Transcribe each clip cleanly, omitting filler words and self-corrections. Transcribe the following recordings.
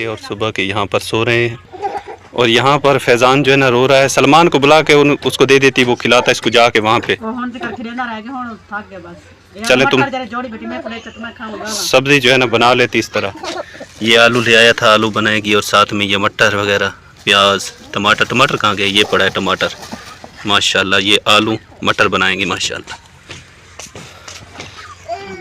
और सुबह के यहाँ पर सो रहे हैं और यहाँ पर फैजान जो है ना रो रहा है। सलमान को बुला के उसको दे देती, वो खिलाता इसको जाके वहाँ पे। चले तुम सब्जी जो है ना बना लेती इस तरह। ये आलू ले आया था, आलू बनाएगी और साथ में ये मटर वगैरह, प्याज, टमाटर। टमाटर कहाँ गए? ये पड़ा है टमाटर माशाल्लाह। ये आलू मटर बनाएंगे माशाल्लाह।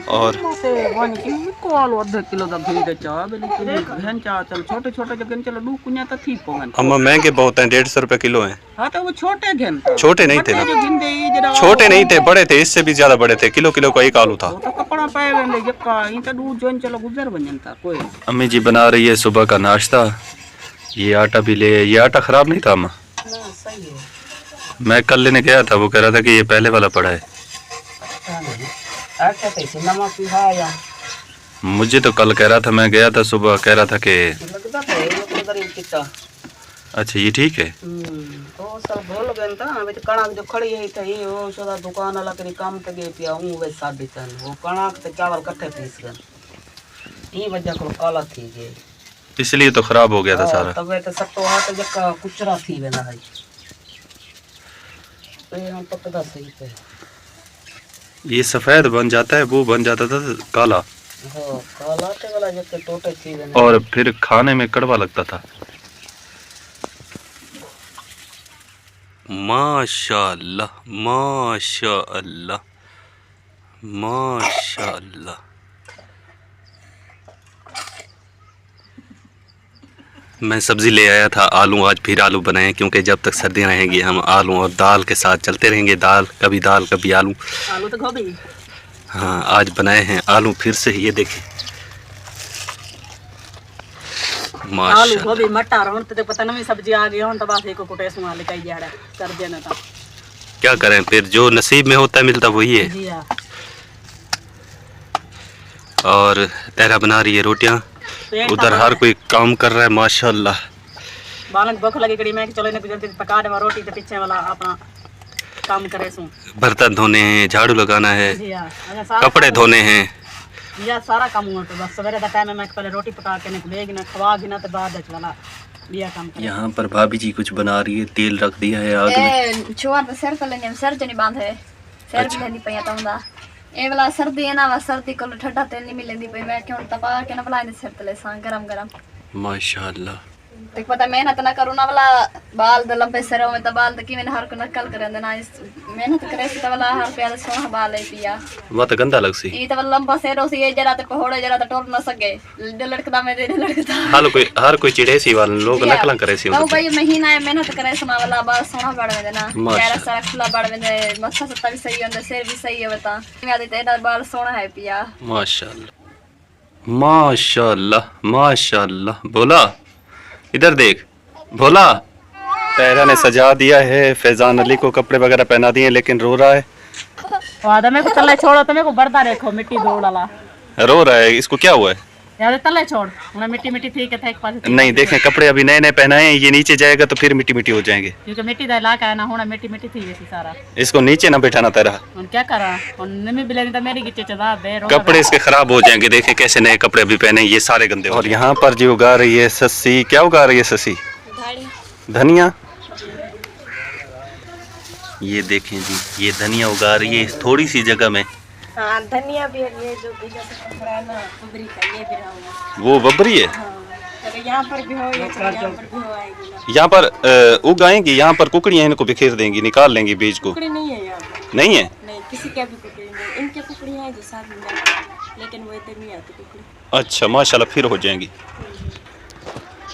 और अम्मा महंगे बहुत हैं, 150 रुपए किलो हैं। हाँ तो वो छोटे छोटे नहीं थे ना, छोटे नहीं थे, बड़े थे, इससे भी ज्यादा बड़े थे। किलो किलो का एक आलू था। अम्मी जी बना रही है सुबह का नाश्ता। ये आटा भी ले, ये आटा खराब नहीं था अम्मा? मैं कल लेने गया था, वो कह रहा था कि ये पहले वाला पड़ा है। मुझे तो कल कह रहा था, मैं गया था सुबह, कह रहा था कि अच्छा ये ठीक है। तो सब भूल गए था वे कणक जो खड़ी है थी वो सदा दुकान वाला के काम पे गए पिया हूं वे 3.5 वो कणक ते चावल इकट्ठे पीस गए ई वजह को काला थी गए, इसलिए तो खराब हो गया था सारा। तब वे तो सट्टो हाथ जका कुचरा थी वेना है तो हम पकड़ा सही पे। ये सफेद बन जाता है, वो बन जाता था काला। हां काला ते वाला जके टोटे थी वेना और फिर खाने में कड़वा लगता था। माशाअल्लाह माशाअल्लाह माशाअल्लाह। मैं सब्ज़ी ले आया था आलू, आज फिर आलू बनाए क्योंकि जब तक सर्दियाँ रहेंगी हम आलू और दाल के साथ चलते रहेंगे। दाल कभी आलू। आलू तो गोभी। हाँ आज बनाए हैं आलू फिर से। ये देखें आलू गोभी मटर हम तो पता नहीं सब्जी आ गई हम तो बस एक कुटे सुना लेके आई जाड़ा कर देना था। क्या करें फिर, जो नसीब में होता है मिलता वही है। जी हां। और तेरा बना रही है रोटियां, उधर हर कोई काम कर रहा है माशाल्लाह। बालन भूख लगी कड़ी मैं चलो ने जल्दी पका दे रोटी तो पीछे वाला अपना काम करे सु। बर्तन धोने हैं, झाड़ू लगाना है, जी हां, कपड़े धोने हैं। ये सारा काम हुआ तो बस सवेरे का टाइम है मैं पहले रोटी पका के निकलेगी ना खवागी ना तो बाद वाला लिया काम करे। यहाँ पर भाभी जी कुछ बना रही है, तेल रख दिया है आग में। छुआ पे सर तले ने सर जनी बांध है सर भी लेनी पया तांदा ए वाला सर्दी है ना, सर्दी को ठंडा तेल नहीं मिलेंदी पे मैं क्यों तपा के ना भला सर तले सा गरम माशाल्लाह। देख पता मेहनत ना करू ना वाला बाल द लंबे सरों में तबाल त की मैंने हर को नकल करे ना इस मेहनत करे से वाला हर पे सोना बाल है पिया वो तो गंदा लग सी ई त लंबा सेरो से ये जरा त पहोड़े जरा त टोर न सके लड़कदा में दे लड़कदा हर कोई चिड़े सी वाले लोग नकल करे सी। तो भाई महीना है मेहनत करे सुना वाला बाल सोना बड़ में ना यार सारा खुला बड़ में मस्सा सत्ता भी सही होंदा सिर भी सही है बता मैं आदि तेरा बाल सोना है पिया माशाल्लाह माशाल्लाह माशाल्लाह। बोला इधर देख, भोला तेरा ने सजा दिया है, फैजान अली को कपड़े वगैरह पहना दिए लेकिन रो रहा है। वादा में को तले छोड़ो तो मेरे को बरदा देखो मिट्टी दौड़ वाला रो रहा है, इसको क्या हुआ है? यार तले छोड़ ना मिट्टी ठीक है था एक पास नहीं देखें कपड़े अभी नए नए पहनाए हैं, ये नीचे जाएगा तो फिर मिट्टी हो जाएंगे क्योंकि मिट्टी का इलाका है ना होना मिट्टी थी वैसी सारा। इसको नीचे ना बैठाना तेरा। और क्या करा और नमी बिलेनी तो मेरी गिच्चे चदा दे कपड़े इसके खराब हो जाएंगे। देखें कैसे नए कपड़े अभी पहने, ये सारे गंदे। और यहाँ पर जो उगा रही है सस्सी, क्या उगा रही है सस्सी? धनिया। ये देखें जी, ये धनिया उगा रही है थोड़ी सी जगह में। हां धनिया भी है, ये जो बीजा से कपड़ा है ना बबरी का ये भी रहा वो बबरी है। तो यहाँ पर भी हो ये यहाँ पर भी हो आएगी ना। यहाँ पर उगाएंगी, यहाँ पर कुकड़ियाँ इनको बिखेर देंगी, निकाल लेंगी बीज को। कुकड़ी नहीं है यहाँ पर। नहीं है? नहीं किसी के भी कुकड़ी नहीं, इनके कुकड़ी हैं जो साथ में जाती लेकिन वो इधर नहीं आती कुकड़ी। अच्छा माशाल्लाह फिर हो जाएंगी।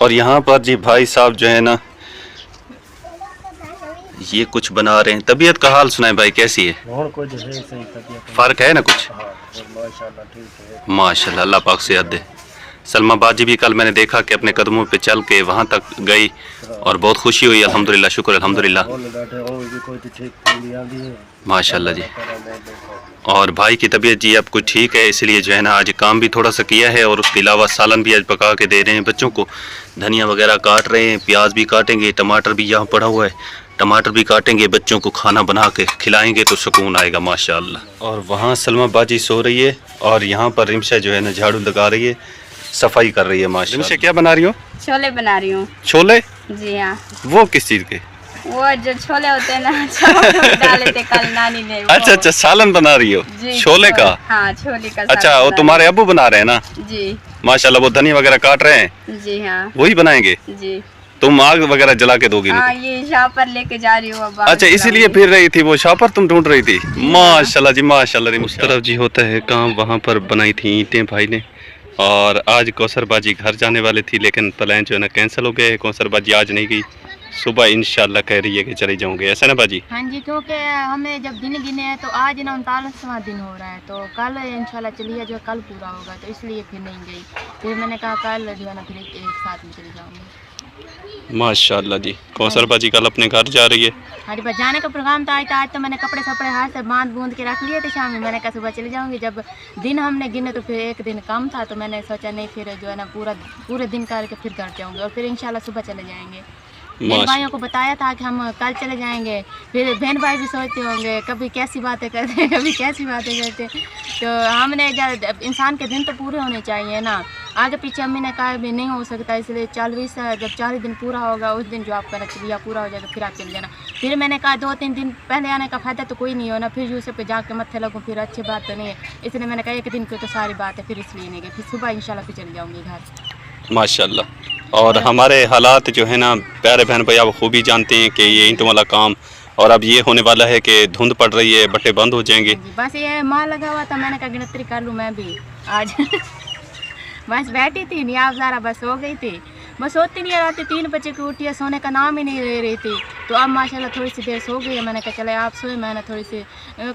और यहाँ पर जी भाई साहब जो है ना ये कुछ बना रहे हैं। तबीयत का हाल सुनाए भाई, कैसी है? फर्क है ना कुछ? माशाल्लाह अल्लाह पाक से याद दे। सलमा बाजी भी कल मैंने देखा कि अपने कदमों पे चल के वहाँ तक गई और बहुत खुशी हुई, अल्हम्दुलिल्लाह, शुक्र अल्हम्दुलिल्लाह, माशाल्लाह जी। और भाई की तबीयत जी अब कुछ ठीक है, इसलिए जो है ना आज काम भी थोड़ा सा किया है और उसके अलावा सालन भी आज पका के दे रहे हैं बच्चों को। धनिया वगैरह काट रहे हैं, प्याज भी काटेंगे, टमाटर भी यहाँ पड़ा हुआ है, टमाटर भी काटेंगे, बच्चों को खाना बना के खिलाएंगे तो सुकून आएगा माशाल्लाह। और वहाँ सलमा बाजी सो रही है और यहाँ पर रिमशा जो है ना झाड़ू लगा रही है, सफाई कर रही है माशाल्लाह। रिमशा क्या बना रही हो? छोले बना रही हूँ। छोले? जी हाँ। वो किस चीज़ के? वो जो छोले होते हैं ना, चावल में डाले थे कल नानी ने। अच्छा अच्छा, सालन बना रही हो छोले का? हाँ, छोले का। अच्छा, वो तुम्हारे अब्बू बना रहे हैं ना? जी माशाल्लाह, वो धनिया वगैरह काट रहे हैं? जी हाँ, वही बनाएंगे? जी। तुम आग वगैरह जला के दोगी? हाँ, ये शापर लेके जा रही हूँ अब। अच्छा, इसीलिए फिर रही थी वो शापर तुम ढूंढ रही थी? माशाल्लाह जी माशाल्लाह। उस तरफ जी होता है काम, वहाँ पर बनाई थी ईंटें भाई ने। और आज कौसर बाजी घर जाने वाले थी, लेकिन प्लान जो है ना कैंसिल हो गया है। कौसर बाजी आज नहीं गई, सुबह इंशाल्लाह कह रही है कि चली जाऊंगे, ऐसा ना बाजी? हाँ जी, क्योंकि हमें जब दिन गिने हैं तो आज ना 39वां दिन हो रहा है, तो कल इंशाल्लाह चलिए, जो कल पूरा होगा, तो इसलिए फिर नहीं गई। फिर मैंने कहा कल जो है ना फिर एक साथ में चली जाऊँगी। माशाल्लाह जी, कौसर बाजी कल अपने घर जा रही है। हाँ जी, बस जाने का प्रोग्राम था। आज तो मैंने कपड़े सपड़े हाथ से बांध बूंद के रख लिए थे शाम में। मैंने कहा सुबह चली जाऊँगी। जब दिन हमने गिने तो फिर एक दिन कम था, तो मैंने सोचा नहीं, फिर जो है ना पूरे दिन करके फिर घर जाऊँगी और फिर इंशाल्लाह सुबह चले जाएँगे। बहन भाइयों को बताया था कि हम कल चले जाएंगे। फिर बहन भाई भी सोचते होंगे कभी कैसी बातें करते हैं, कभी कैसी बातें करते हैं। तो हमने इंसान के दिन तो पूरे होने चाहिए ना। आगे पीछे अम्मी ने कहा भी नहीं हो सकता, इसलिए 40 जब 40 दिन पूरा होगा उस दिन जो आपका नक्शा पूरा हो जाएगा फिर आप चले जाना। फिर मैंने कहा 2-3 दिन पहले आने का फ़ायदा तो कोई नहीं हो ना, फिर यूसुफ पे जाके मत्थे लगूँ, फिर अच्छी बात तो नहीं है। इसलिए मैंने कहा एक दिन की तो सारी बात है, फिर इसलिए नहीं गई। फिर सुबह इंशाल्लाह फिर चली जाऊँगी घर माशाल्लाह। और हमारे हालात जो है ना प्यारे बहन भाई आप खूबी जानते हैं कि ये ईंटों वाला काम, और अब ये होने वाला है कि धुंध पड़ रही है, बट्टे बंद हो जाएंगे। बस ये माल लगा हुआ था, मैंने कहा गिनती कर लूँ मैं भी आज। बस बैठी थी, नियाब ज़रा बस हो गई थी, बस सोती नहीं रहती। 3 बजे की उठी है, सोने का नाम ही नहीं ले रही थी। तो अब माशाल्लाह थोड़ी सी देर सो गई है। मैंने कहा चले आप सोए, मैंने थोड़ी सी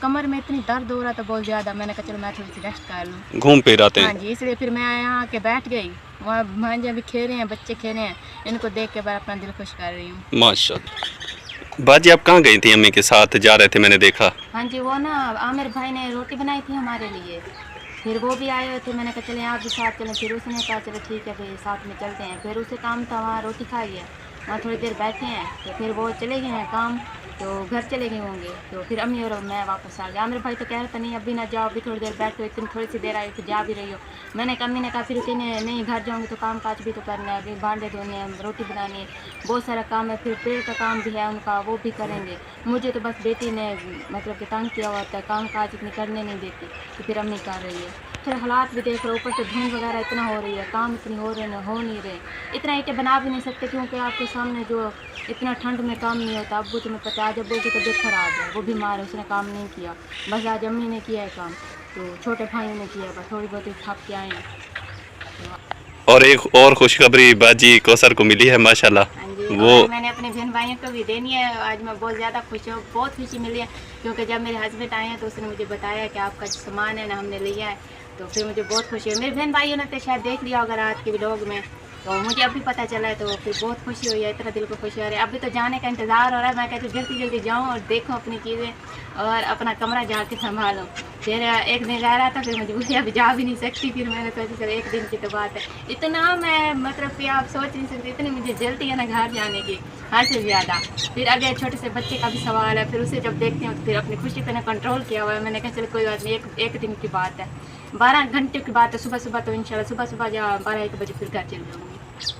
कमर में इतनी दर्द हो रहा था बहुत ज़्यादा, मैंने कहा चलो मैं थोड़ी सी रेस्ट कर लूँ। घूम फिर आते हैं। हाँ जी, इसलिए फिर मैं यहाँ आके बैठ गई। वहाँ भांजे भी खेल रहे हैं, बच्चे खेल रहे हैं, इनको देख के मैं अपना दिल खुश कर रही हूँ। माशाल्लाह। बाजी आप कहाँ गई थी? अम्मी के साथ जा रहे थे, मैंने देखा। हाँ जी, वो ना आमिर भाई ने रोटी बनाई थी हमारे लिए, फिर वो भी आए हुए थे। मैंने कहा चले आप भी साथ चलें, फिर उसने कहा चलो ठीक है भाई साथ में चलते हैं। फिर उसे काम था, वहाँ रोटी खाई है, वहाँ थोड़ी देर बैठे हैं, तो फिर वो चले गए हैं काम, तो घर चले गए होंगे। तो फिर अम्मी और मैं वापस आ गया। आमिर भाई तो कह रहा था नहीं अभी ना जाओ, अभी थोड़ी देर बैठो, इतनी थोड़ी सी देर आई फिर जा भी रही हो। मैंने कहा अम्मी ने कहा फिर कहने नहीं घर जाऊँगी तो काम काज भी तो करना है, अभी भांडे धोने हैं, रोटी बनानी है, बहुत सारा काम है, फिर पेड़ का काम भी है उनका, वो भी करेंगे। मुझे तो बस बेटी ने मतलब कि तंग किया हुआ था, काम काज इतनी करने नहीं देती, तो फिर अम्मी कर रही है। फिर हालात भी देख रहे, ऊपर से धुंध वगैरह इतना हो रही है, काम इतनी हो रहे हो नहीं रहे, इतना ईंटें बना भी नहीं सकते क्योंकि आपके सामने जो इतना ठंड में काम नहीं होता। अब्बू तुम्हें पता है, आज अब्बू की तबीयत ख़राब है, वो बीमार है, उसने काम नहीं किया, बस आज अम्मी ने किया है काम, तो छोटे भाइयों ने किया, बस थोड़ी बहुत थाप के आए हैं। और एक और खुशखबरी बाजी कौसर को मिली है माशाल्लाह। हाँ जी, वो और मैंने अपने बहन भाइयों को भी देनी है। आज मैं बहुत ज़्यादा खुश हूँ, बहुत खुशी मिली है क्योंकि जब मेरे हस्बैंड आए हैं तो उसने मुझे बताया कि आपका जो सामान है ना हमने लिया है, तो फिर मुझे बहुत खुशी है। मेरे बहन भाइयों ने तो शायद देख लिया होगा रात के व्लॉग में, तो मुझे अभी पता चला है, तो फिर बहुत खुशी हुई है, इतना दिल को खुशी हो रही है। अभी तो जाने का इंतज़ार हो रहा है, मैं कहती हूँ जल्दी जल्दी जाऊँ और देखूँ अपनी चीज़ें और अपना कमरा जाके संभालूँ। फिर एक दिन रह रहा था, फिर मुझे मुझे अभी जा भी नहीं सकती, फिर मैंने सोचा चलो एक दिन की तो बात है। इतना मैं मतलब कि आप सोच नहीं सकते, इतनी मुझे जल्दी है ना घर जाने की, हद से ज़्यादा। फिर अगर छोटे से बच्चे का भी सवाल है, फिर उसे जब देखते हैं तो फिर अपनी खुशी को ना कंट्रोल किया हुआ है। मैंने कहा चलो कोई बात नहीं, एक दिन की बात है, 12 घंटे की बात है, सुबह सुबह तो इंशाल्लाह सुबह जहाँ 12-1 बजे फिर घर चल जाऊँगी।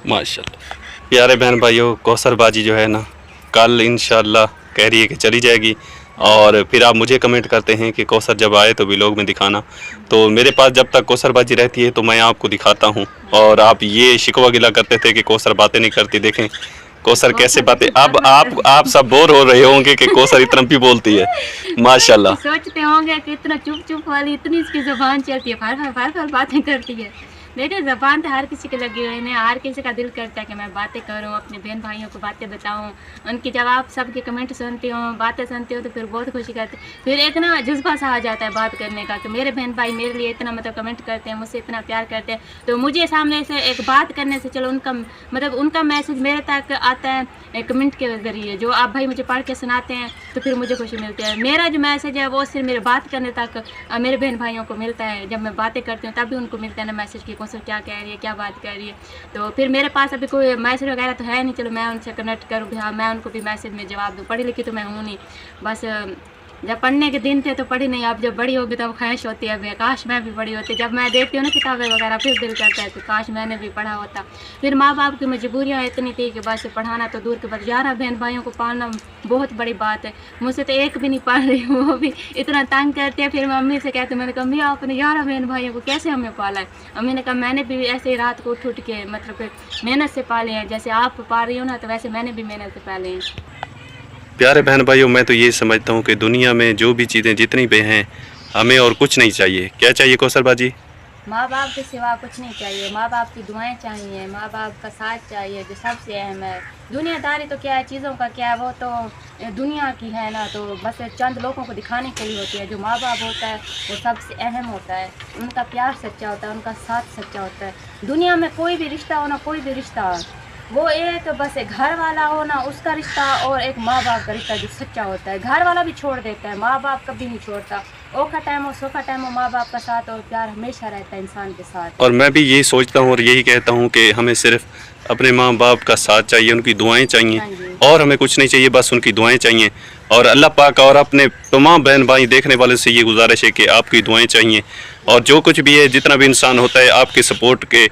माशाल्लाह। प्यारे बहन भाइयों, कौसर बाजी जो है ना कल इंशाल्लाह कह रही है कि चली जाएगी, और फिर आप मुझे कमेंट करते हैं कि कौसर जब आए तो व्लॉग में दिखाना। तो मेरे पास जब तक कौसर बाजी रहती है तो मैं आपको दिखाता हूँ, और आप ये शिकवा गिला करते थे कि कौसर बातें नहीं करती, देखें कौसर कैसे बातें। अब आप सब बोर हो रहे होंगे कि कौसर इतना भी बोलती है माशाल्लाह। सोचते होंगे कि इतना चुप चुप वाली इतनी इसकी जुबान चलती है, फार फार बातें करती है, देखो ज़बान तो हर किसी की लगी हुई है, हर किसी का दिल करता है कि मैं बातें करूं, अपने बहन भाइयों को बातें बताऊं, उनकी जब आप सबके कमेंट सुनती हूँ, बातें सुनती हूँ तो फिर बहुत खुशी करती है। फिर एक ना जज्बा सा आ जाता है बात करने का कि मेरे बहन भाई मेरे लिए इतना मतलब कमेंट करते हैं, मुझसे इतना प्यार करते हैं, तो मुझे सामने से एक बात करने से चलो उनका मतलब उनका मैसेज मेरे तक आता है कमेंट के ज़रिए, जो आप भाई मुझे पढ़ के सुनाते हैं तो फिर मुझे खुशी मिलती है। मेरा जो मैसेज है वो सिर्फ मेरे बात करने तक मेरे बहन भाइयों को मिलता है, जब मैं बातें करती हूँ तब भी उनको मिलता है ना मैसेज कि कौन सा क्या कह रही है, क्या बात कर रही है। तो फिर मेरे पास अभी कोई मैसेज वगैरह तो है नहीं, चलो मैं उनसे कनेक्ट करूँ कि हाँ मैं उनको भी मैसेज में जवाब दूँ। पढ़ी लिखी तो मैं हूँ नहीं, बस जब पढ़ने के दिन थे तो पढ़ी नहीं, अब जब बड़ी होगी तब ख्वाहिश होती है काश मैं भी बड़ी होती। जब मैं देखती हूँ ना किताबें वगैरह फिर दिल करता है कि काश मैंने भी पढ़ा होता। फिर माँ बाप की मजबूरियाँ इतनी थी कि बस पढ़ाना तो दूर के बाद 11 बहन भाइयों को पालना बहुत बड़ी बात है, मुझसे तो एक भी नहीं पढ़ रही, वो भी इतना तंग करती है। फिर मम्मी से कहती, मैंने कहा मम्मी आपने 11 बहन भाइयों को कैसे हमें पाला है? मम्मी ने कहा मैंने भी ऐसे ही रात को उठ के मतलब मेहनत से पाले हैं, जैसे आप पा रही हो ना तो वैसे मैंने भी मेहनत से पाले हैं। प्यारे बहन भाइयों, मैं तो ये समझता हूँ कि दुनिया में जो भी चीज़ें जितनी भी हैं हमें और कुछ नहीं चाहिए। क्या चाहिए कौसर बाजी? माँ बाप के सिवा कुछ नहीं चाहिए, माँ बाप की दुआएं चाहिए, माँ बाप का साथ चाहिए जो सबसे अहम है। दुनियादारी तो क्या है, चीज़ों का क्या है, वो तो दुनिया की है ना, तो बस चंद लोगों को दिखाने के लिए होती है। जो माँ बाप होता है वो सबसे अहम होता है, उनका प्यार सच्चा होता है, उनका साथ सच्चा होता है। दुनिया में कोई भी रिश्ता हो ना, कोई भी रिश्ता हो, वो एक बस एक घर वाला हो ना उसका रिश्ता और एक माँ बाप का रिश्ता जो सच्चा होता है। घर वाला भी छोड़ देता है, माँ बाप कभी नहीं छोड़ता। औखा टाइम हो सूखा टाइम हो, माँ बाप का साथ और प्यार हमेशा रहता है इंसान के साथ। और मैं भी यही सोचता हूँ और यही कहता हूँ कि हमें सिर्फ अपने माँ बाप का साथ चाहिए, उनकी दुआएं हाँ चाहिए जी। और हमें कुछ नहीं चाहिए, बस उनकी दुआएं चाहिए। और अल्लाह पाक और अपने तमाम बहन भाई देखने वाले से ये गुजारिश है कि आपकी दुआएं चाहिए। और जो कुछ भी है, जितना भी इंसान होता है आपके सपोर्ट के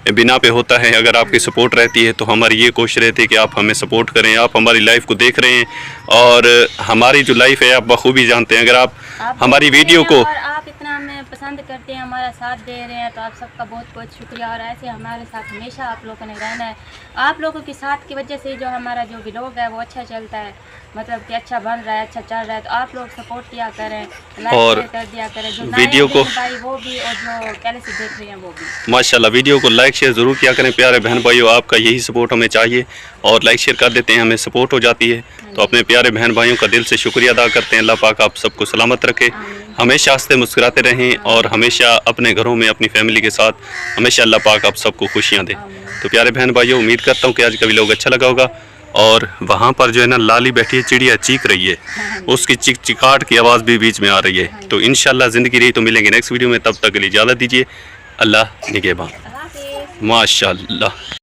बिना पे होता है। अगर आपकी सपोर्ट रहती है तो हमारी ये कोशिश रहती है कि आप हमें सपोर्ट करें। आप हमारी लाइफ को देख रहे हैं और हमारी जो लाइफ है आप बखूबी जानते हैं। अगर आप हमारी वीडियो को और आप इतना हमें पसंद करते हैं, हमारा साथ दे रहे हैं, तो आप सबका बहुत बहुत शुक्रिया। और ऐसे हमारे साथ हमेशा आप लोगों ने रहना है। आप लोगों के साथ की वजह से जो हमारा जो व्लॉग है वो अच्छा चलता है, मतलब कि अच्छा बन रहा है, अच्छा चल रहा है। तो आप लोग सपोर्ट किया करें, और लाइक कर दिया करें, जो वीडियो को भाई वो भी और जो पहले से देख रहे हैं वो भी। माशाल्लाह वीडियो को लाइक शेयर ज़रूर किया करें। प्यारे बहन भाइयों, आपका यही सपोर्ट हमें चाहिए और लाइक शेयर कर देते हैं, हमें सपोर्ट हो जाती है। तो अपने प्यारे बहन भाइयों का दिल से शुक्रिया अदा करते हैं। अल्लाह पाक आप सबको सलामत रखे, हमेशा हंसते मुस्कुराते रहें और हमेशा अपने घरों में अपनी फैमिली के साथ हमेशा अल्लाह पाक आप सबको खुशियाँ दे। तो प्यारे बहन भाइयों, उम्मीद करता हूँ कि आज का वीडियो अच्छा लगा होगा। और वहाँ पर जो है ना लाली बैठी है, चिड़िया चीख रही है, उसकी चिक चिकाट की आवाज़ भी बीच में आ रही है। तो इंशाल्लाह ज़िंदगी रही तो मिलेंगे नेक्स्ट वीडियो में, तब तक के लिए इजाज़त दीजिए। अल्लाह निगहबान। माशाल्लाह।